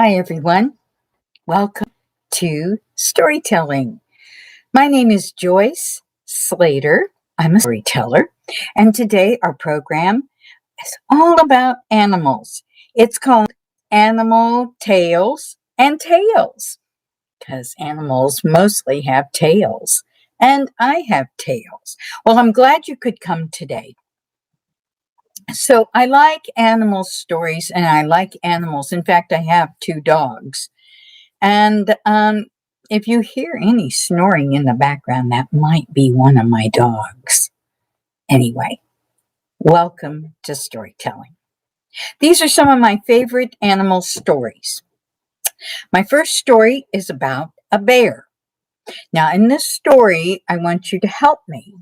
Hi, everyone. Welcome to Storytelling. My name is Joyce Slater. I'm a storyteller, and today our program is all about animals. It's called Animal Tales and Tales because animals mostly have tails, and I have tails. Well, I'm glad you could come today. So, I like animal stories and I like animals. In fact, I have two dogs. And if you hear any snoring in the background, that might be one of my dogs. Anyway, welcome to storytelling. These are some of my favorite animal stories. My first story is about a bear. Now, in this story, I want you to help me.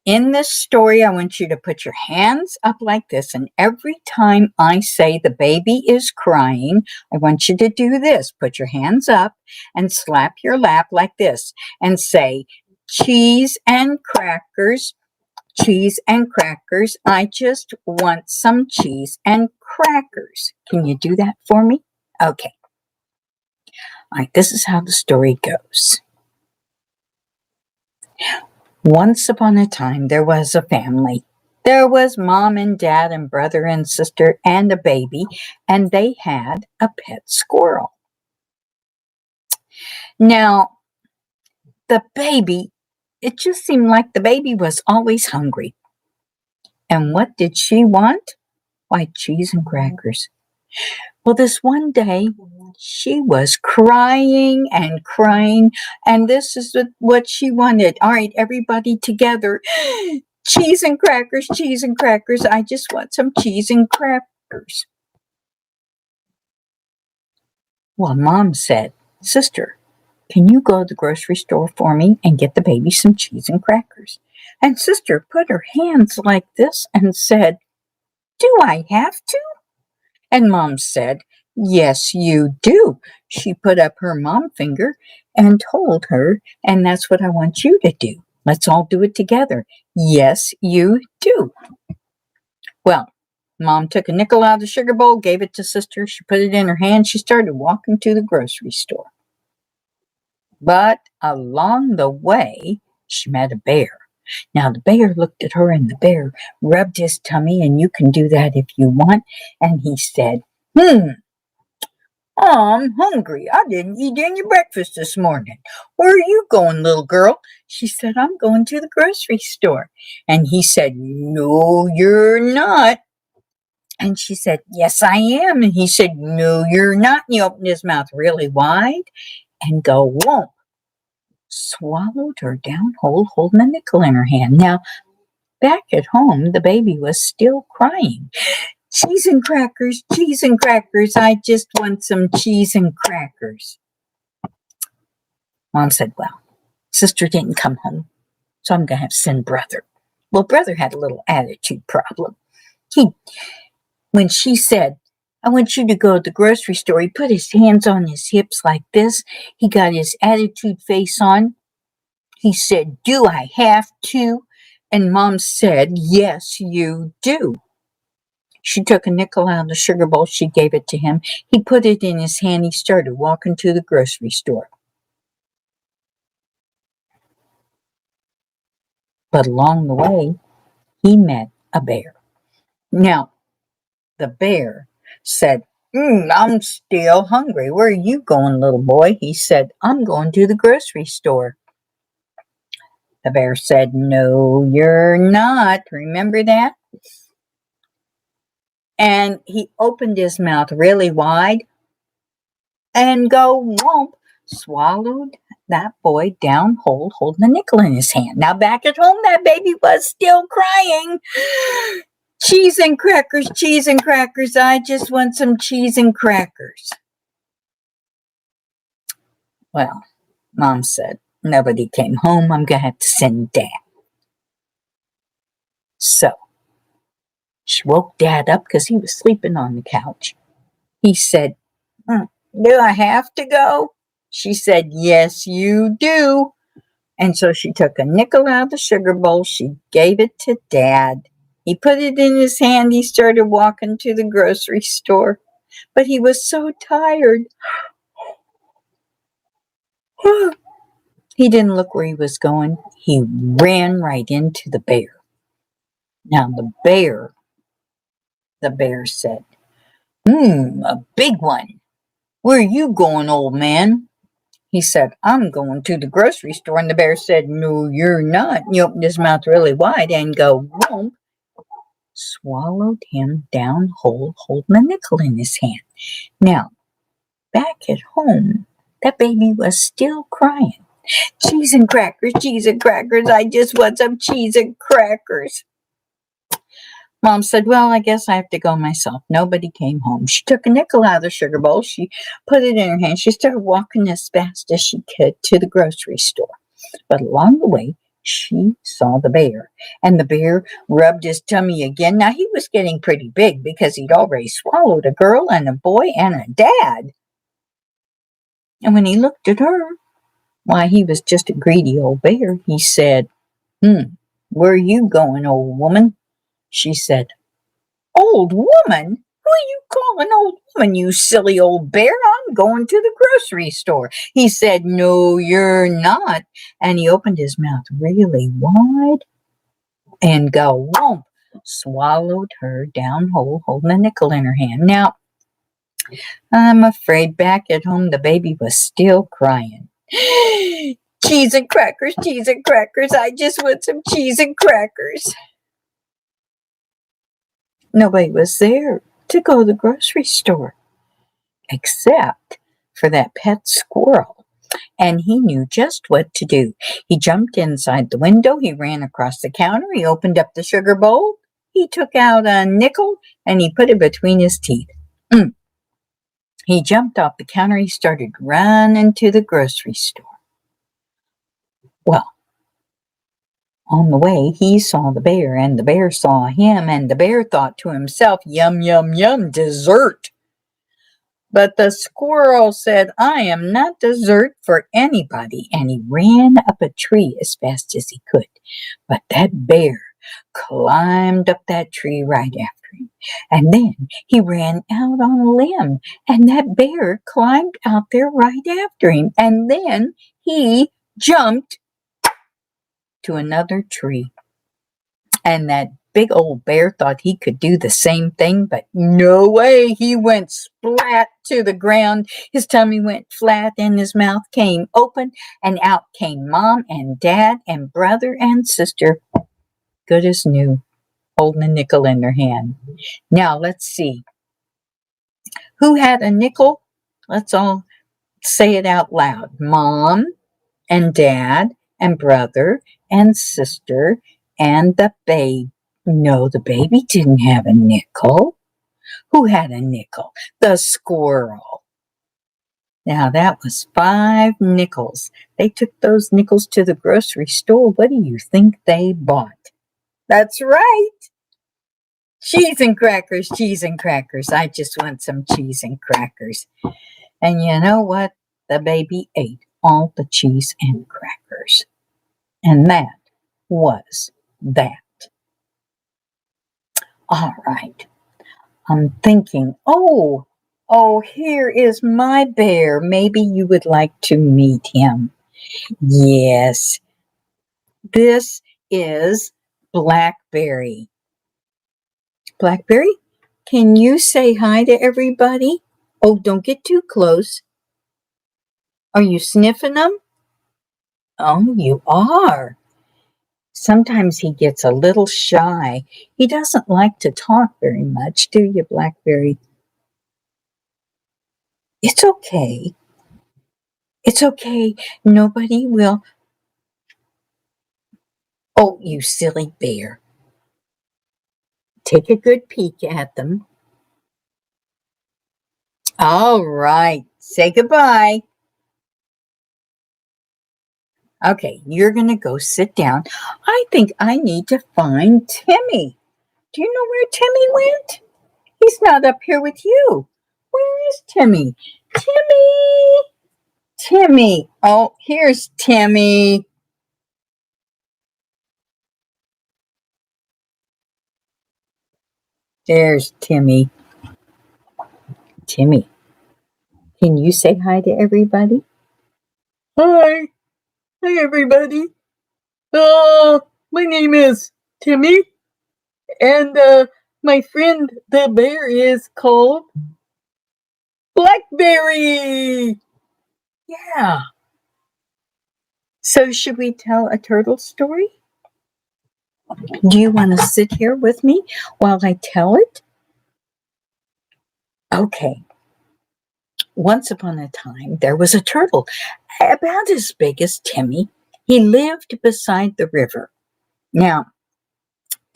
In this story, I want you to put your hands up like this, and every time I say the baby is crying, I want you to do this. Put your hands up and slap your lap like this and say, cheese and crackers, cheese and crackers. I just want some cheese and crackers. Can you do that for me? Okay. All right, this is how the story goes. Once upon a time, there was a family. There was mom and dad and brother and sister and a baby, and they had a pet squirrel. Now, the baby, it just seemed like the baby was always hungry. And what did she want? Why, cheese and crackers. Well, this one day, she was crying and crying, and this is what she wanted. All right, everybody together. Cheese and crackers, cheese and crackers. I just want some cheese and crackers. Well, Mom said, Sister, can you go to the grocery store for me and get the baby some cheese and crackers? And Sister put her hands like this and said, Do I have to? And Mom said, Yes, you do. She put up her mom finger and told her, and that's what I want you to do. Let's all do it together. Yes, you do. Well, Mom took a nickel out of the sugar bowl, gave it to Sister. She put it in her hand. She started walking to the grocery store. But along the way, she met a bear. Now, the bear looked at her, and the bear rubbed his tummy, and you can do that if you want. And he said, I'm hungry. I didn't eat any breakfast this morning. Where are you going, little girl? She said, I'm going to the grocery store. And he said, No, you're not. And she said, Yes, I am. And he said, No, you're not. And he opened his mouth really wide and go, whoomp. Swallowed her down whole, holding a nickel in her hand. Now, back at home, the baby was still crying. Cheese and crackers, cheese and crackers. I just want some cheese and crackers. Mom said, Well, Sister didn't come home, so I'm going to have to send Brother. Well, Brother had a little attitude problem. When she said, I want you to go to the grocery store, he put his hands on his hips like this. He got his attitude face on. He said, Do I have to? And Mom said, Yes, you do. She took a nickel out of the sugar bowl. She gave it to him. He put it in his hand. He started walking to the grocery store. But along the way, he met a bear. Now, the bear said, I'm still hungry. Where are you going, little boy? He said, I'm going to the grocery store. The bear said, No, you're not. Remember that? And he opened his mouth really wide and go whomp, swallowed that boy down whole, holding a nickel in his hand. Now back at home, that baby was still crying. Cheese and crackers, cheese and crackers. I just want some cheese and crackers. Well, Mom said, nobody came home. I'm going to have to send Dad. So she woke Dad up because he was sleeping on the couch. He said, Do I have to go? She said, Yes, you do. And so she took a nickel out of the sugar bowl. She gave it to Dad. He put it in his hand. He started walking to the grocery store. but he was so tired. He didn't look where he was going. He ran right into the bear. Now the bear said, a big one. Where are you going, old man? He said, I'm going to the grocery store. And the bear said, no, you're not. He opened his mouth really wide and go, whoomp, swallowed him down whole, holding a nickel in his hand. Now, back at home, that baby was still crying. Cheese and crackers, I just want some cheese and crackers. Mom said, well, I guess I have to go myself. Nobody came home. She took a nickel out of the sugar bowl. She put it in her hand. She started walking as fast as she could to the grocery store. But along the way, she saw the bear. And the bear rubbed his tummy again. Now, he was getting pretty big because he'd already swallowed a girl and a boy and a dad. And when he looked at her, why, he was just a greedy old bear. He said, where are you going, old woman? She said, old woman? Who are you calling old woman, you silly old bear? I'm going to the grocery store. He said, no, you're not. And he opened his mouth really wide and go whomp, swallowed her down whole, holding a nickel in her hand. Now, I'm afraid back at home the baby was still crying. Cheese and crackers, I just want some cheese and crackers. Nobody was there to go to the grocery store except for that pet squirrel. And he knew just what to do. He jumped inside the window. He ran across the counter. He opened up the sugar bowl. He took out a nickel and he put it between his teeth. He jumped off the counter. He started running to the grocery store. Well, on the way, he saw the bear, and the bear saw him, and the bear thought to himself, yum, yum, yum, dessert. But the squirrel said, I am not dessert for anybody, and he ran up a tree as fast as he could. But that bear climbed up that tree right after him, and then he ran out on a limb, and that bear climbed out there right after him, and then he jumped to another tree. And that big old bear thought he could do the same thing, but no way. He went splat to the ground. His tummy went flat and his mouth came open, and out came Mom and Dad and brother and sister, good as new, holding a nickel in their hand. Now, let's see. Who had a nickel? Let's all say it out loud. Mom and Dad and brother and sister and the baby. No, the baby didn't have a nickel. Who had a nickel? The squirrel. Now that was 5 nickels. They took those nickels to the grocery store. What do you think they bought? That's right. Cheese and crackers, I just want some cheese and crackers. And you know what? The baby ate all the cheese and crackers. And that was that. All right. I'm thinking, oh, here is my bear. Maybe you would like to meet him. Yes, this is Blackberry. Blackberry, can you say hi to everybody? Oh, don't get too close. Are you sniffing them? Oh, you are. Sometimes he gets a little shy. He doesn't like to talk very much, do you, Blackberry? It's okay. It's okay. Nobody will. Oh, you silly bear. Take a good peek at them. All right. Say goodbye. Okay, you're going to go sit down. I think I need to find Timmy. Do you know where Timmy went? He's not up here with you. Where is Timmy? Timmy. Oh, here's Timmy. There's Timmy. Timmy. Can you say hi to everybody? Hi. Hi, everybody. My name is Timmy, and my friend the bear is called Blackberry. Yeah. So, should we tell a turtle story? Do you want to sit here with me while I tell it? Okay. Once upon a time, there was a turtle about as big as Timmy. He lived beside the river. Now,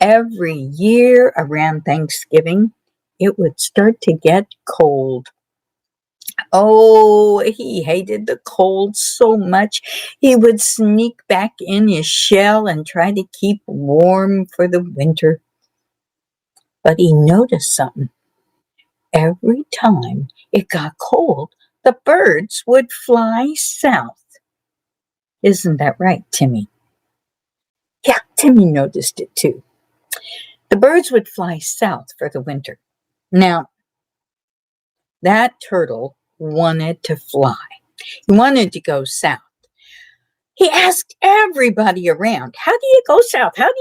every year around Thanksgiving, it would start to get cold. Oh, he hated the cold so much. He would sneak back in his shell and try to keep warm for the winter. But he noticed something. Every time it got cold, the birds would fly south. Isn't that right, Timmy? Yeah, Timmy noticed it too. The birds would fly south for the winter. Now, that turtle wanted to fly. He wanted to go south. He asked everybody around, "How do you go south? How do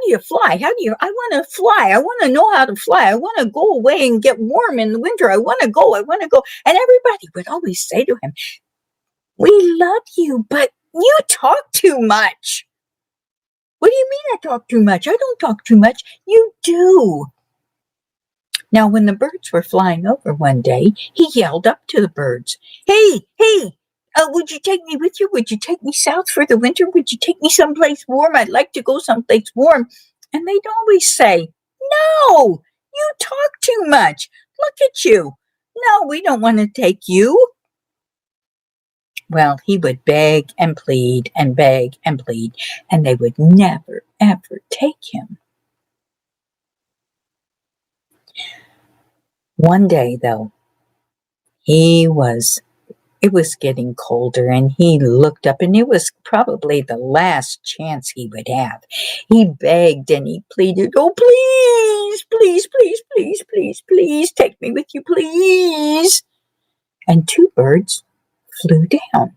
you fly? I want to fly. I want to know how to fly. I want to go away and get warm in the winter. I want to go. I want to go." And everybody would always say to him, "We love you, but you talk too much." "What do you mean I talk too much? I don't talk too much." "You do." Now, when the birds were flying over one day, he yelled up to the birds, Hey, would you take me with you? Would you take me south for the winter? Would you take me someplace warm? I'd like to go someplace warm." And they'd always say, "No, you talk too much. Look at you. No, we don't want to take you." Well, he would beg and plead and beg and plead, and they would never, ever take him. One day, though, it was getting colder, and he looked up, and it was probably the last chance he would have. He begged and he pleaded, "Oh, please, please, please, please, please, please, take me with you, please." And two birds flew down.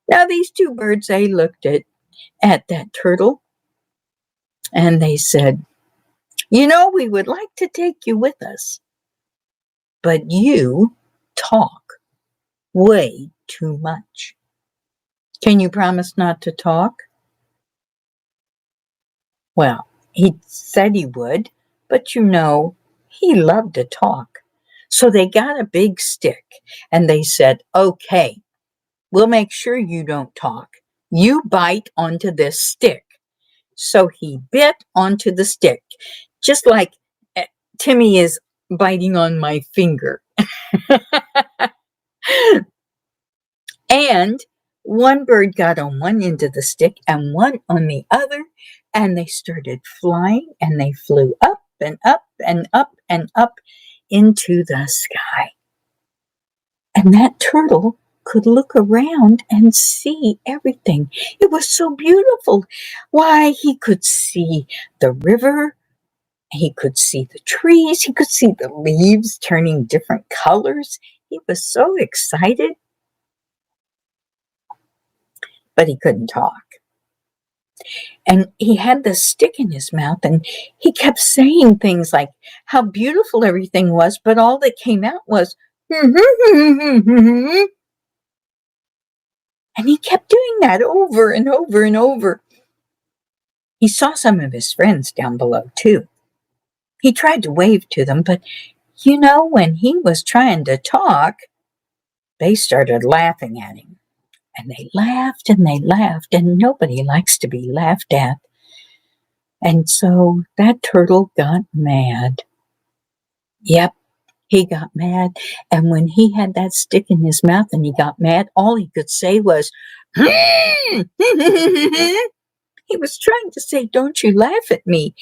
Now, these two birds, they looked at that turtle, and they said, "We would like to take you with us, but you talk way too much. Can you promise not to talk?" Well, he said he would, but he loved to talk. So they got a big stick and they said, "Okay, we'll make sure you don't talk. You bite onto this stick." So he bit onto the stick, just like uh, Timmy is biting on my finger. And one bird got on one end of the stick and one on the other, and they started flying, and they flew up and up and up and up into the sky. And that turtle could look around and see everything. It was so beautiful. Why, he could see the river, he could see the trees, he could see the leaves turning different colors. He was so excited, but he couldn't talk. And he had this stick in his mouth, and he kept saying things like how beautiful everything was, but all that came out was, and he kept doing that over and over and over. He saw some of his friends down below, too. He tried to wave to them, but when he was trying to talk, they started laughing at him. And they laughed, and nobody likes to be laughed at. And so that turtle got mad. Yep, he got mad. And when he had that stick in his mouth and he got mad, all he could say was, he was trying to say, "Don't you laugh at me."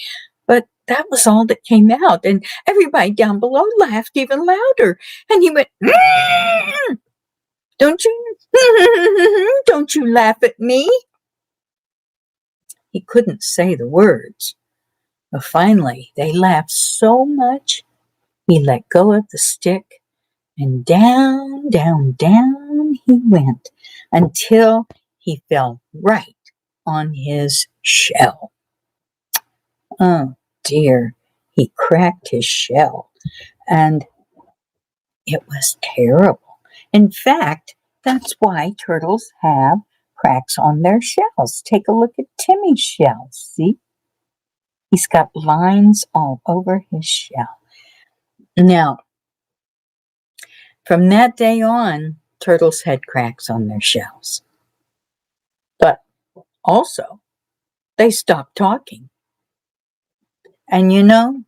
But that was all that came out. And everybody down below laughed even louder. And he went, "Don't you, don't you laugh at me." He couldn't say the words. But finally, they laughed so much, he let go of the stick And down, down, down he went until he fell right on his shell. Oh dear, he cracked his shell, and it was terrible. In fact, that's why turtles have cracks on their shells. Take a look at Timmy's shell. See? He's got lines all over his shell. Now, from that day on, turtles had cracks on their shells. But also, they stopped talking. And you know,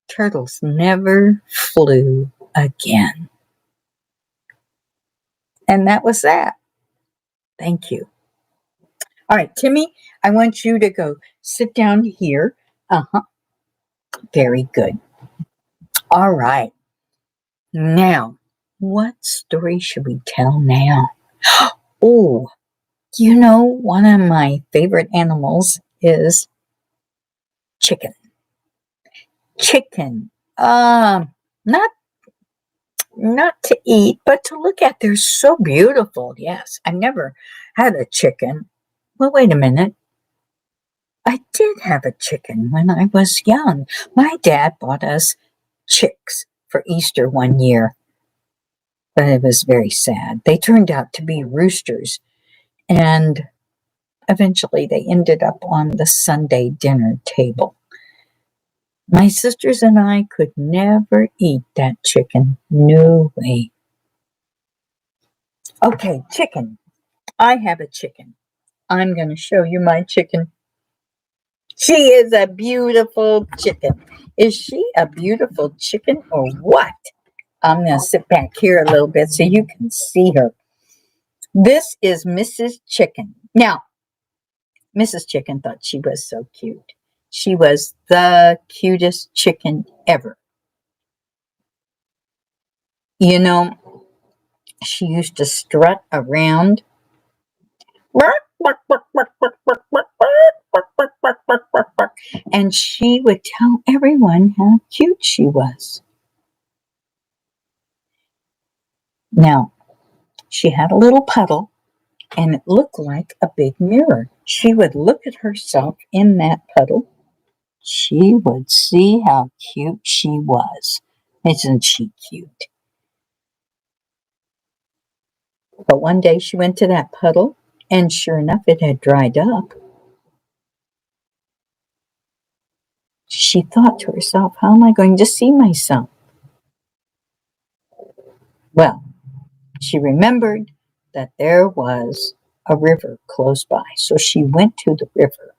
turtles never flew again. And that was that. Thank you. All right, Timmy, I want you to go sit down here. Uh-huh. Very good. All right. Now, what story should we tell now? Oh, you know, one of my favorite animals is chicken. Chicken. Not to eat, but to look at. They're so beautiful. Yes, I've never had a chicken. Well, wait a minute. I did have a chicken when I was young. My dad bought us chicks for Easter one year, but it was very sad. They turned out to be roosters, and eventually they ended up on the Sunday dinner table. My sisters and I could never eat that chicken. No way. Okay, chicken. I have a chicken. I'm going to show you my chicken. She is a beautiful chicken. Is she a beautiful chicken or what? I'm going to sit back here a little bit so you can see her. This is Mrs. Chicken. Now, Mrs. Chicken thought she was so cute. She was the cutest chicken ever. You know, she used to strut around. And she would tell everyone how cute she was. Now, she had a little puddle, and it looked like a big mirror. She would look at herself in that puddle. She would see how cute she was. Isn't she cute? But one day she went to that puddle, and sure enough, it had dried up. She thought to herself, how am I going to see myself? Well, she remembered that there was a river close by, so she went to the river.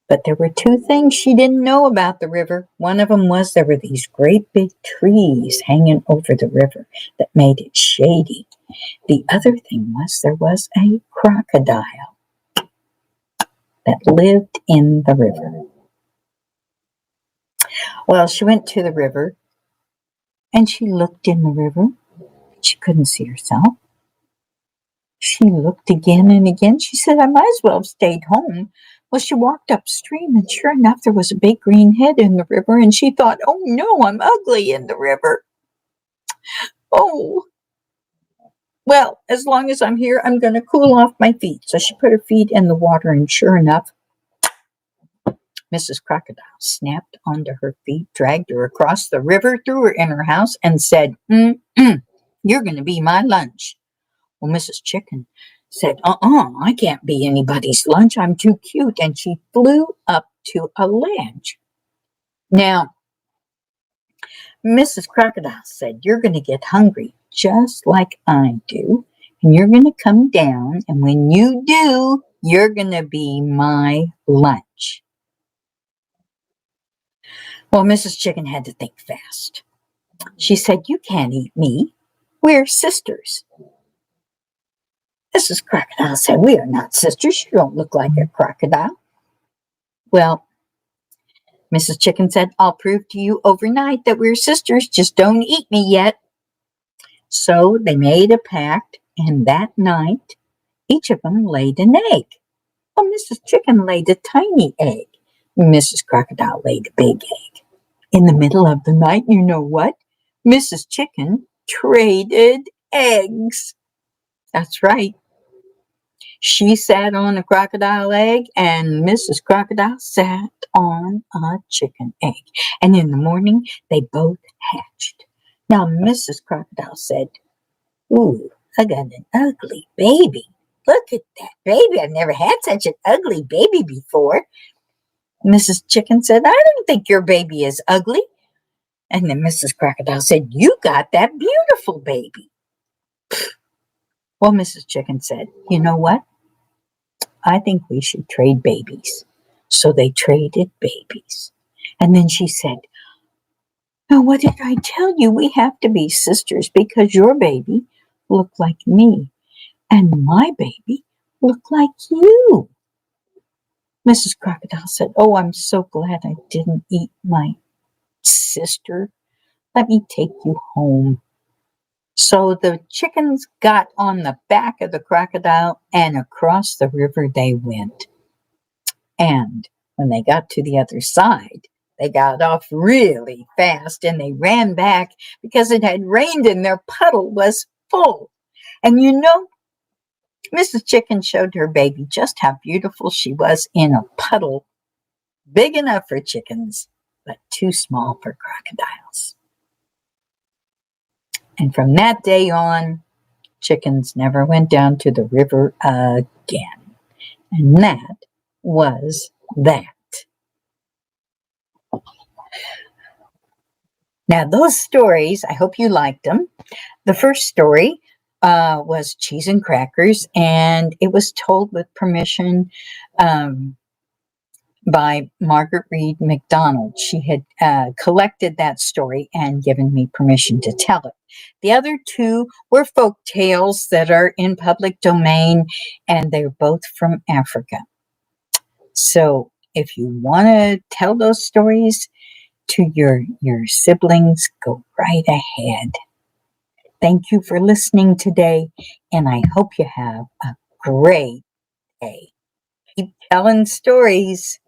But there were two things she didn't know about the river. One of them was there were these great big trees hanging over the river that made it shady. The other thing was there was a crocodile that lived in the river. Well, she went to the river and she looked in the river. She couldn't see herself. She looked again and again. She said, I might as well have stayed home. Well, she walked upstream, and sure enough, there was a big green head in the river, and she thought, oh no, I'm ugly in the river. Oh, well, as long as I'm here, I'm going to cool off my feet. So she put her feet in the water, and sure enough, Mrs. Crocodile snapped onto her feet, dragged her across the river, threw her in her house, and said, you're going to be my lunch. Well, Mrs. Chicken said, I can't be anybody's lunch. I'm too cute. And she flew up to a ledge. Now, Mrs. Crocodile said, you're going to get hungry just like I do. And you're going to come down. And when you do, you're going to be my lunch. Well, Mrs. Chicken had to think fast. She said, you can't eat me. We're sisters. Mrs. Crocodile said, we are not sisters. You don't look like a crocodile. Well, Mrs. Chicken said, I'll prove to you overnight that we're sisters. Just don't eat me yet. So they made a pact, and that night, each of them laid an egg. Well, Mrs. Chicken laid a tiny egg. Mrs. Crocodile laid a big egg. In the middle of the night, you know what? Mrs. Chicken traded eggs. That's right. She sat on a crocodile egg, and Mrs. Crocodile sat on a chicken egg. And in the morning, they both hatched. Now, Mrs. Crocodile said, "Ooh, I got an ugly baby. Look at that baby. I've never had such an ugly baby before." Mrs. Chicken said, "I don't think your baby is ugly." And then Mrs. Crocodile said, "You got that beautiful baby." Well, Mrs. Chicken said, "You know what? I think we should trade babies." So they traded babies. And then she said, "Now, what did I tell you? We have to be sisters because your baby looked like me and my baby looked like you." Mrs. Crocodile said, "Oh, I'm so glad I didn't eat my sister. Let me take you home." So the chickens got on the back of the crocodile and across the river they went. And when they got to the other side, they got off really fast and they ran back because it had rained and their puddle was full. And you know, Mrs. Chicken showed her baby just how beautiful she was in a puddle big enough for chickens, but too small for crocodiles. And from that day on, chickens never went down to the river again. And that was that. Now, those stories, I hope you liked them. The first story was Cheese and Crackers, and it was told with permission by Margaret Reed MacDonald. She had collected that story and given me permission to tell it. The other two were folk tales that are in public domain, and they're both from Africa. So if you want to tell those stories to your siblings, go right ahead. Thank you for listening today, and I hope you have a great day. Keep telling stories.